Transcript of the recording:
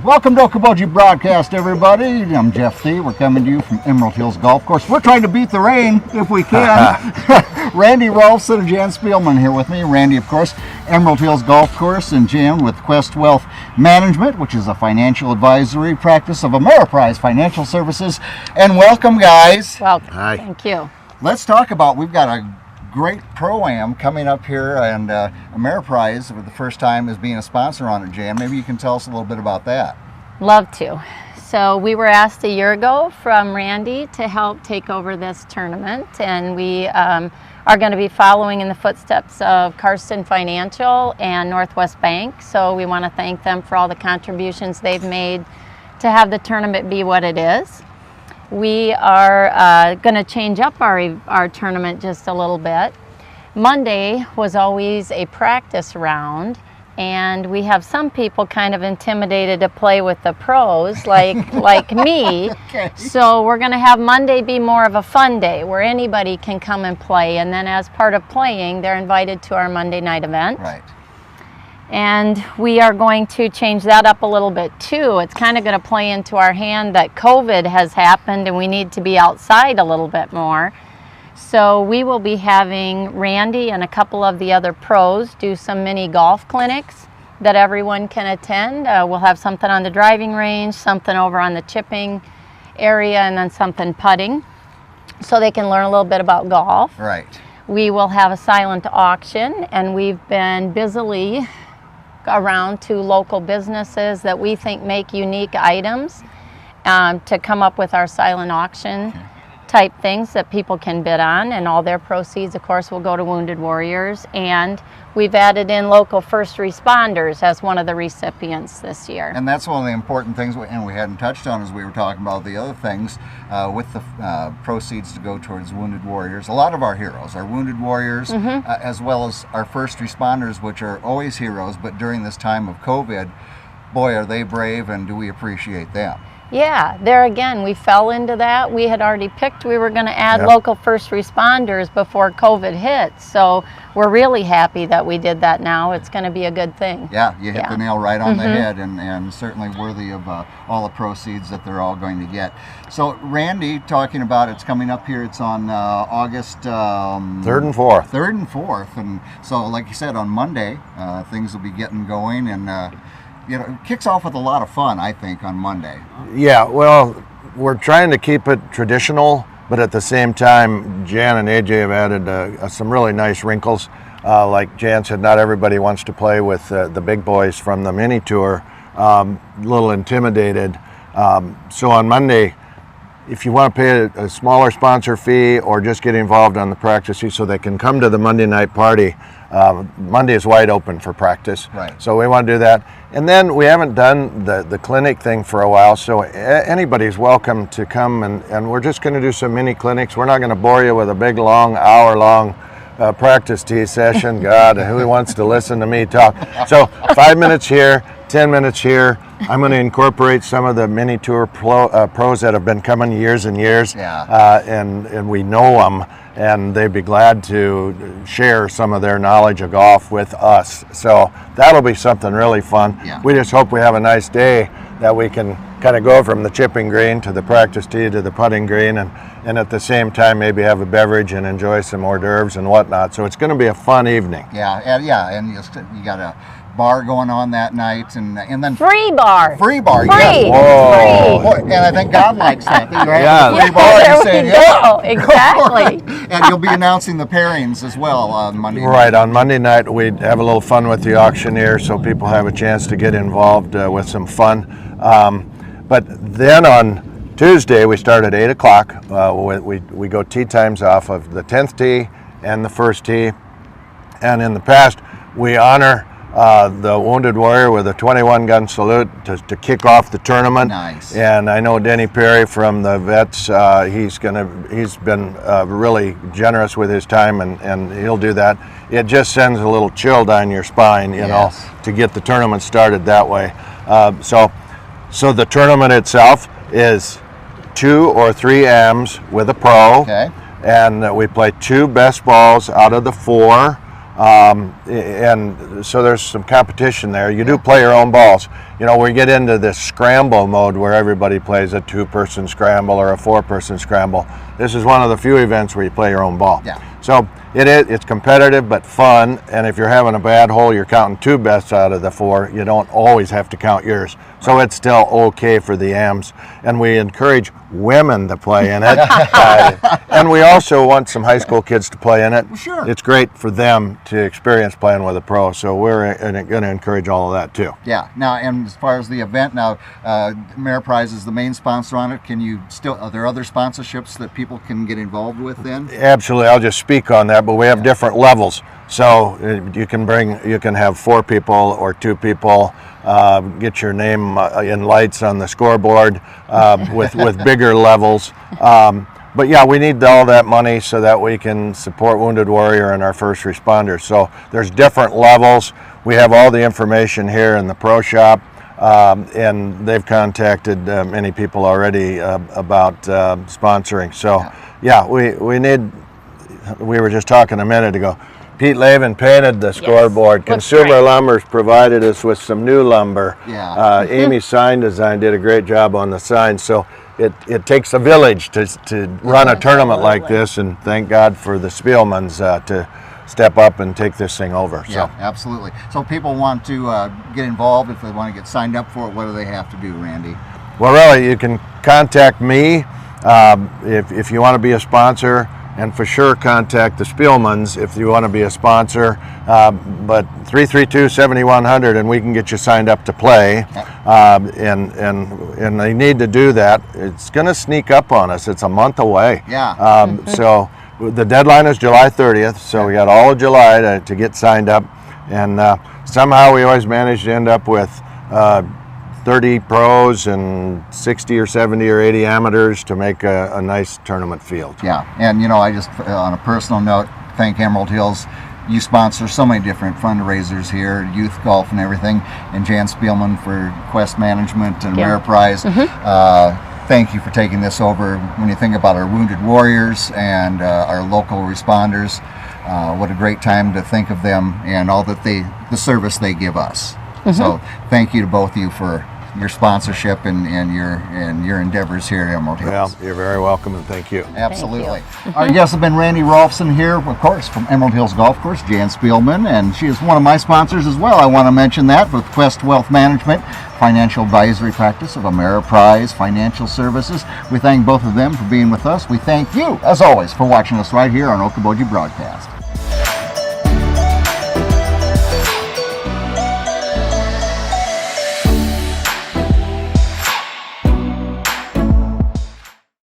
Welcome to Okoboji Broadcast, everybody. I'm Jeff Thie. We're coming to you from Emerald Hills Golf Course. We're trying to beat the rain if we can. Randy Rohlfsen and Jan Spielman here with me. Randy, of course, Emerald Hills Golf Course, and Jan with Quest Wealth Management, which is a financial advisory practice of Ameriprise Financial Services. And welcome, guys. Welcome. Hi. Thank you. Let's talk about, we've got a great ProAm coming up here, and Ameriprise for the first time is being a sponsor on it. Jan, maybe you can tell us a little bit about that. Love to. So we were asked a year ago from Randy to help take over this tournament, and we are going to be following in the footsteps of Carson Financial and Northwest Bank. So we want to thank them for all the contributions they've made to have the tournament be what it is. We are going to change up our tournament just a little bit. Monday was always a practice round, and we have some people kind of intimidated to play with the pros, like me. Okay. So we're going to have Monday be more of a fun day where anybody can come and play, and then as part of playing, they're invited to our Monday night event. Right. And we are going to change that up a little bit too. It's kind of going to play into our hand that COVID has happened and we need to be outside a little bit more. So we will be having Randy and a couple of the other pros do some mini golf clinics that everyone can attend. We'll have something on the driving range, something over on the chipping area, and then something putting, so they can learn a little bit about golf. Right. We will have a silent auction, and we've been busily around to local businesses that we think make unique items to come up with our silent auction type things that people can bid on, and all their proceeds, of course, will go to Wounded Warriors. And we've added in local first responders as one of the recipients this year. And that's one of the important things, and we hadn't touched on as we were talking about the other things, with the proceeds to go towards Wounded Warriors. A lot of our heroes are Wounded Warriors, as well as our first responders, which are always heroes, but during this time of COVID, boy, are they brave, and do we appreciate them. Yeah, there again, we fell into that. We had already picked we were going to add local first responders before COVID hit. So we're really happy that we did that now. It's going to be a good thing. Yeah, you hit the nail right on the head, and certainly worthy of all the proceeds that they're all going to get. So Randy, talking about it's coming up here, it's on August 3rd and 4th. 3rd and 4th. And so, like you said, on Monday, things will be getting going, and you know, it kicks off with a lot of fun, I think, on Monday. Yeah, well, we're trying to keep it traditional, but at the same time, Jan and AJ have added some really nice wrinkles. Like Jan said, not everybody wants to play with the big boys from the mini tour. A little intimidated. So on Monday, if you want to pay a smaller sponsor fee or just get involved on the practice fee so they can come to the Monday night party, Monday is wide open for practice. Right. So we want to do that. And then we haven't done the clinic thing for a while, so anybody's welcome to come, and we're just going to do some mini clinics. We're not going to bore you with a big, long, hour-long practice tee session. God, who wants to listen to me talk? So 5 minutes here, 10 minutes here. I'm going to incorporate some of the mini tour pros that have been coming years and years, and we know them, and they'd be glad to share some of their knowledge of golf with us. So that'll be something really fun. Yeah. We just hope we have a nice day that we can kind of go from the chipping green to the practice tee to the putting green, and at the same time maybe have a beverage and enjoy some hors d'oeuvres and whatnot. So it's going to be a fun evening. And you got a bar going on that night, and then Free bar. Yes. Whoa. Boy, and I think God likes that. Right? Yeah. Free bar. There You're we saying, go. Exactly. And you'll be announcing the pairings as well on Monday. Right, on Monday night we have a little fun with the auctioneer, so people have a chance to get involved with some fun. But then on Tuesday we start at 8 o'clock. We go tee times off of the 10th tee and the first tee. And in the past we honor the Wounded Warrior with a 21 gun salute to kick off the tournament. Nice. And I know Denny Perry from the Vets, he's been really generous with his time, and he'll do that. It just sends a little chill down your spine, you know, to get the tournament started that way. So the tournament itself is 2 or 3 AMs with a pro. Okay. And we play 2 best balls out of the 4. And so there's some competition there. You do play your own balls. you know, we get into this scramble mode where everybody plays a 2-person scramble or a 4-person scramble. This is one of the few events where you play your own ball. Yeah. So it's competitive but fun, and if you're having a bad hole, you're counting 2 bets out of the 4. You don't always have to count yours. So it's still okay for the AMs, and we encourage women to play in it. And we also want some high school kids to play in it. Sure. It's great for them to experience playing with a pro, so we're going to encourage all of that too. Yeah. Now, and as far as the event, now Ameriprise is the main sponsor on it. Are there other sponsorships that people can get involved with then? Absolutely. I'll just speak on that, but we have different levels. So you can have 4 people or 2 people. Get your name in lights on the scoreboard with bigger levels. But yeah, we need all that money so that we can support Wounded Warrior and our first responders. So there's different levels. We have all the information here in the pro shop, and they've contacted many people already about sponsoring. So yeah, we were just talking a minute ago. Pete Lavin painted the scoreboard. Consumer Lumber's provided us with some new lumber. Yeah. Amy's sign design did a great job on the sign. So it takes a village to run a tournament like this, and thank God for the Spielmans to step up and take this thing over. Yeah, absolutely. So if people want to get involved, if they want to get signed up for it, what do they have to do, Randy? Well, really, you can contact me if you want to be a sponsor. And for sure, contact the Spielmans if you want to be a sponsor. But 332-7100, and we can get you signed up to play. And they need to do that. It's going to sneak up on us. It's a month away. Yeah. So the deadline is July 30th. So we got all of July to get signed up. And somehow we always manage to end up with 30 pros and 60 or 70 or 80 amateurs to make a nice tournament field. Yeah, and you know, I just, on a personal note, thank Emerald Hills. You sponsor so many different fundraisers here, youth golf and everything, and Jan Spielman for Quest Management and Ameriprise. Thank you for taking this over. When you think about our Wounded Warriors and our local responders, what a great time to think of them and all that the service they give us. So thank you to both of you for your sponsorship and your endeavors here at Emerald Hills. Well, you're very welcome, and thank you. Absolutely. Our guests have been Randy Rohlfsen here, of course, from Emerald Hills Golf Course, Jan Spielman, and she is one of my sponsors as well. I want to mention that with Quest Wealth Management, financial advisory practice of Ameriprise Financial Services. We thank both of them for being with us. We thank you, as always, for watching us right here on Okoboji Broadcast.